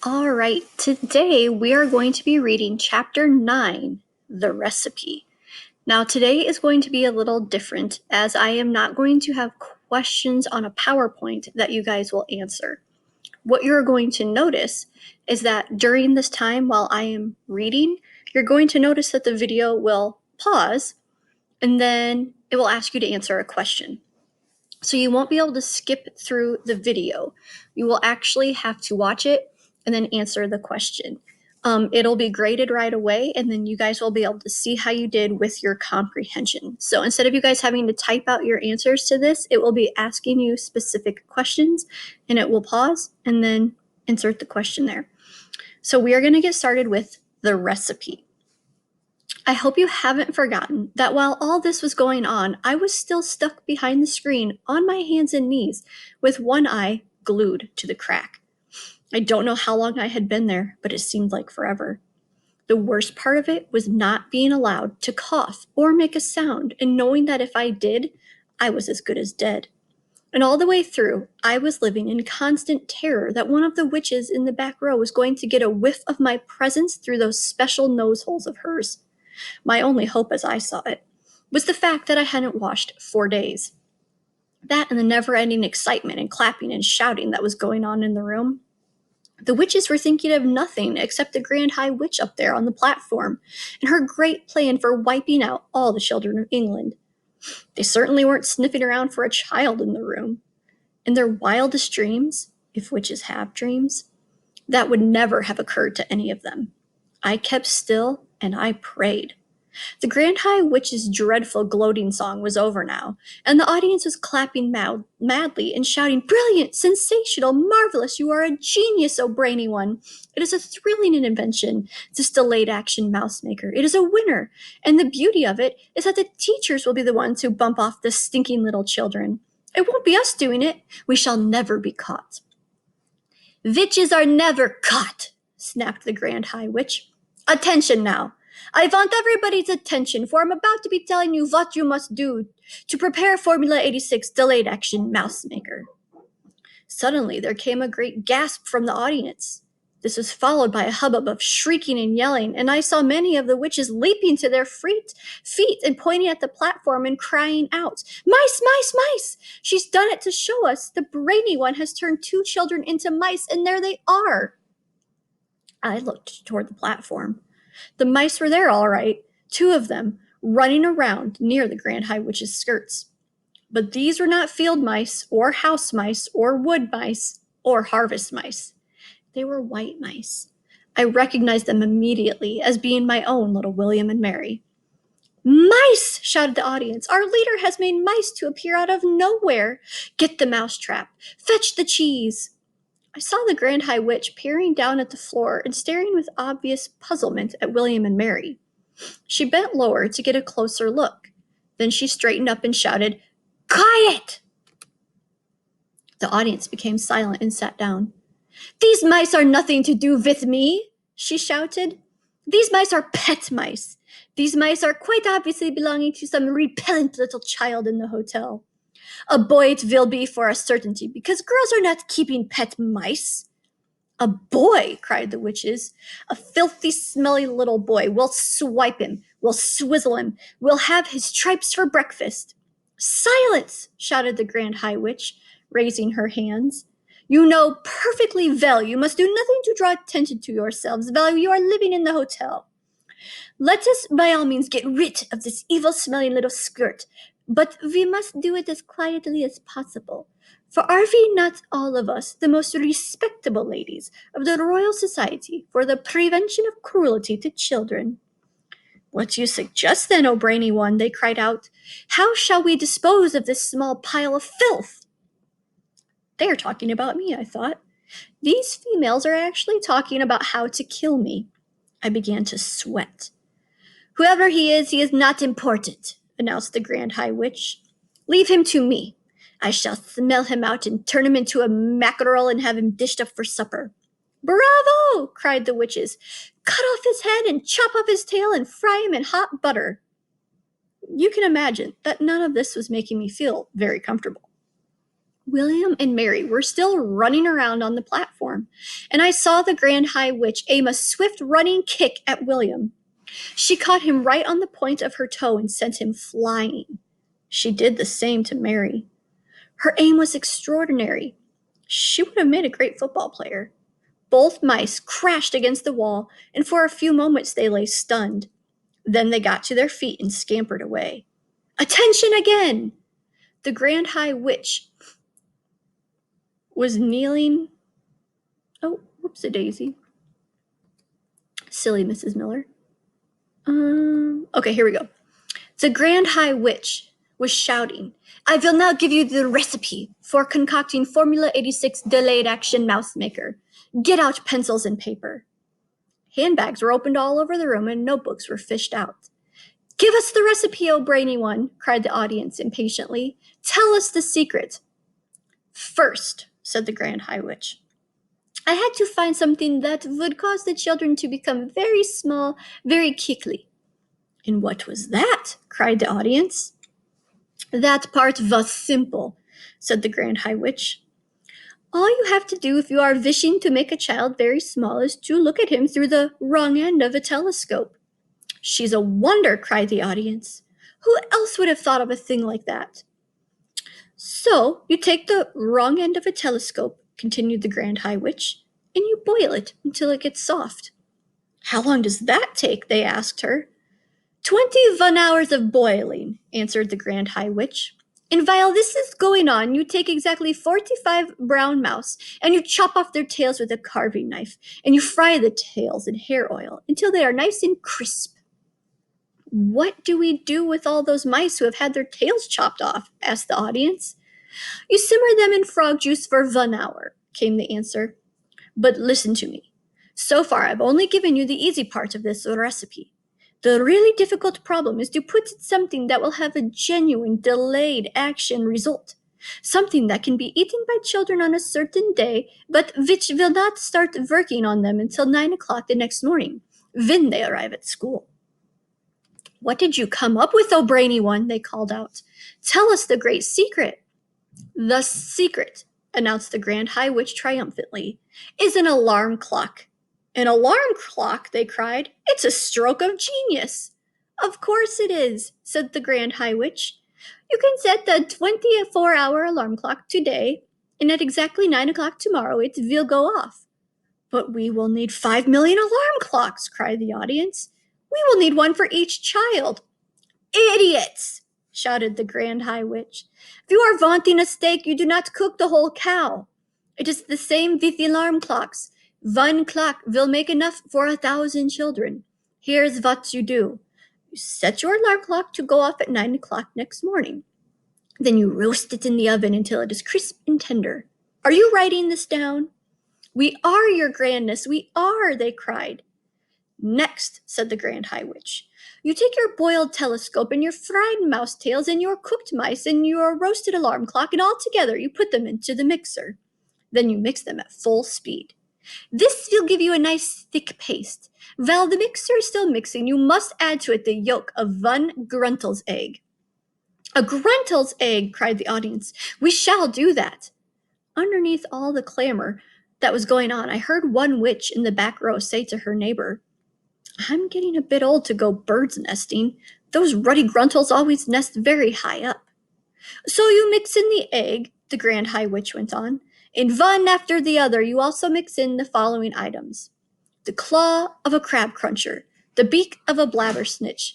All right, today we are going to be reading Chapter 9, The Recipe. Now, today is going to be a little different as I am not going to have questions on a PowerPoint that you guys will answer. What you're going to notice is that during this time while I am reading, you're going to notice that the video will pause and then it will ask you to answer a question. So you won't be able to skip through the video. You will actually have to watch it and then answer the question. It'll be graded right away, and then you guys will be able to see how you did with your comprehension. So instead of you guys having to type out your answers to this, it will be asking you specific questions, and it will pause and then insert the question there. So we are going to get started with the recipe. I hope you haven't forgotten that while all this was going on, I was still stuck behind the screen on my hands and knees with one eye glued to the crack. I don't know how long I had been there, but it seemed like forever. The worst part of it was not being allowed to cough or make a sound and knowing that if I did, I was as good as dead. And all the way through, I was living in constant terror that one of the witches in the back row was going to get a whiff of my presence through those special nose holes of hers. My only hope, as I saw it, was the fact that I hadn't washed 4 days. That and the never-ending excitement and clapping and shouting that was going on in the room. The witches were thinking of nothing except the Grand High Witch up there on the platform and her great plan for wiping out all the children of England. They certainly weren't sniffing around for a child in the room. In their wildest dreams, if witches have dreams, that would never have occurred to any of them. I kept still and I prayed. The Grand High Witch's dreadful gloating song was over now, and the audience was clapping madly and shouting, "Brilliant, sensational, marvelous, you are a genius, oh brainy one. It is a thrilling invention, this delayed action mouse maker. It is a winner, and the beauty of it is that the teachers will be the ones who bump off the stinking little children. It won't be us doing it. We shall never be caught." "Witches are never caught," snapped the Grand High Witch. "Attention now. I want everybody's attention, for I'm about to be telling you what you must do to prepare Formula 86 Delayed Action Mouse Maker." Suddenly there came a great gasp from the audience. This was followed by a hubbub of shrieking and yelling, and I saw many of the witches leaping to their feet and pointing at the platform and crying out, "Mice, mice, mice! She's done it to show us. The brainy one has turned 2 children into mice, and there they are." I looked toward the platform. The mice were there all right, 2 of them, running around near the Grand High Witch's skirts. But these were not field mice, or house mice, or wood mice, or harvest mice. They were white mice. I recognized them immediately as being my own little William and Mary. "Mice!" shouted the audience. "Our leader has made mice to appear out of nowhere. Get the mousetrap. Fetch the cheese." I saw the Grand High Witch peering down at the floor and staring with obvious puzzlement at William and Mary. She bent lower to get a closer look. Then she straightened up and shouted, "Quiet!" The audience became silent and sat down. "These mice are nothing to do with me," she shouted. "These mice are pet mice. These mice are quite obviously belonging to some repellent little child in the hotel. A boy it will be for a certainty, because girls are not keeping pet mice." "A boy!" cried the witches. "A filthy, smelly little boy. We'll swipe him. We'll swizzle him. We'll have his tripes for breakfast." "Silence!" shouted the Grand High Witch, raising her hands. "You know perfectly well you must do nothing to draw attention to yourselves while you are living in the hotel. Let us by all means get rid of this evil-smelling little skirt, but we must do it as quietly as possible. For are we not all of us the most respectable ladies of the Royal Society for the Prevention of Cruelty to Children?" "What do you suggest then, O brainy one?" they cried out. "How shall we dispose of this small pile of filth?" They are talking about me, I thought. These females are actually talking about how to kill me. I began to sweat. "Whoever he is not important," announced the Grand High Witch. "Leave him to me. I shall smell him out and turn him into a mackerel and have him dished up for supper." "Bravo!" cried the witches. "Cut off his head and chop off his tail and fry him in hot butter." You can imagine that none of this was making me feel very comfortable. William and Mary were still running around on the platform, and I saw the Grand High Witch aim a swift running kick at William. She caught him right on the point of her toe and sent him flying. She did the same to Mary. Her aim was extraordinary. She would have made a great football player. Both mice crashed against the wall, and for a few moments they lay stunned. Then they got to their feet and scampered away. Attention again! The Grand High Witch was kneeling. Oh, whoops-a-daisy. Silly Mrs. Miller. Okay, here we go. The Grand High Witch was shouting, I will now give you the recipe for concocting Formula 86 delayed action mouse maker. Get out pencils and paper. Handbags were opened all over the room and notebooks were fished out. Give us the recipe, oh brainy one, cried the audience impatiently. Tell us the secret. First, said the Grand High Witch, I had to find something that would cause the children to become very small very quickly. And what was that? Cried the audience. That part was simple, said the Grand High Witch. All you have to do if you are wishing to make a child very small is to look at him through the wrong end of a telescope. She's a wonder, cried the audience. Who else would have thought of a thing like that? So you take the wrong end of a telescope, continued the Grand High Witch, and you boil it until it gets soft. How long does that take? They asked her. 21 hours of boiling, answered the Grand High Witch. And while this is going on, you take exactly 45 brown mouse, and you chop off their tails with a carving knife, and you fry the tails in hair oil until they are nice and crisp. What do we do with all those mice who have had their tails chopped off? Asked the audience. You simmer them in frog juice for 1 hour, came the answer. But listen to me. So far, I've only given you the easy part of this recipe. The really difficult problem is to put something that will have a genuine delayed action result. Something that can be eaten by children on a certain day, but which will not start working on them until 9 o'clock the next morning, when they arrive at school. What did you come up with, oh brainy one? They called out. Tell us the great secret. The secret, announced the Grand High Witch triumphantly, is an alarm clock. An alarm clock, they cried. It's a stroke of genius. Of course it is, said the Grand High Witch. You can set the 24-hour alarm clock today, and at exactly 9 o'clock tomorrow it will go off. But we will need 5 million alarm clocks, cried the audience. We will need one for each child. Idiots, shouted the Grand High Witch. If you are wanting a steak, you do not cook the whole cow. It is the same with the alarm clocks. 1 clock will make enough for 1,000 children. Here's what you do. You set your alarm clock to go off at 9 o'clock next morning. Then you roast it in the oven until it is crisp and tender. Are you writing this down? We are, your grandness, we are, they cried. Next, said the Grand High Witch, you take your boiled telescope and your fried mouse tails and your cooked mice and your roasted alarm clock, and all together you put them into the mixer. Then you mix them at full speed. This will give you a nice thick paste. While the mixer is still mixing, you must add to it the yolk of 1 Gruntel's egg. A Gruntel's egg, cried the audience. We shall do that. Underneath all the clamor that was going on, I heard one witch in the back row say to her neighbor, I'm getting a bit old to go bird's nesting. Those ruddy Gruntels always nest very high up. So you mix in the egg, the Grand High Witch went on. In one after the other, you also mix in the following items. The claw of a crab cruncher, the beak of a blabbersnitch,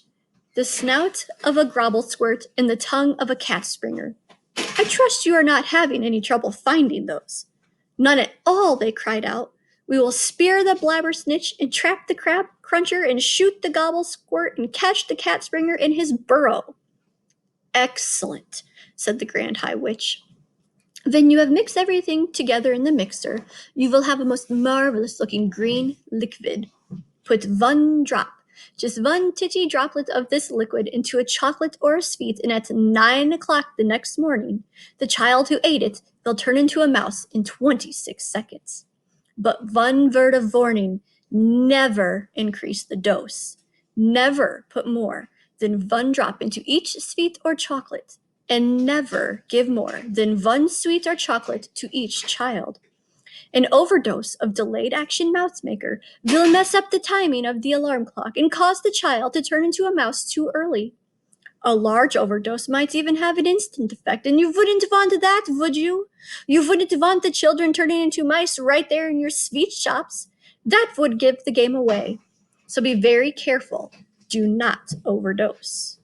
the snout of a grobblesquirt, and the tongue of a cat springer. I trust you are not having any trouble finding those. None at all, they cried out. We will spear the blabbersnitch and trap the crab cruncher and shoot the gobblesquirt and catch the cat springer in his burrow. Excellent, said the Grand High Witch. When you have mixed everything together in the mixer, you will have a most marvelous looking green liquid. Put 1 drop, just 1 titty droplet of this liquid into a chocolate or a sweet, and at 9 o'clock the next morning, the child who ate it will turn into a mouse in 26 seconds. But one word of warning, never increase the dose. Never put more than 1 drop into each sweet or chocolate. and never give more than 1 sweet or chocolate to each child. An overdose of delayed action mouse maker will mess up the timing of the alarm clock and cause the child to turn into a mouse too early. A large overdose might even have an instant effect, and you wouldn't want that, would you? You wouldn't want the children turning into mice right there in your sweet shops. That would give the game away. So be very careful. Do not overdose.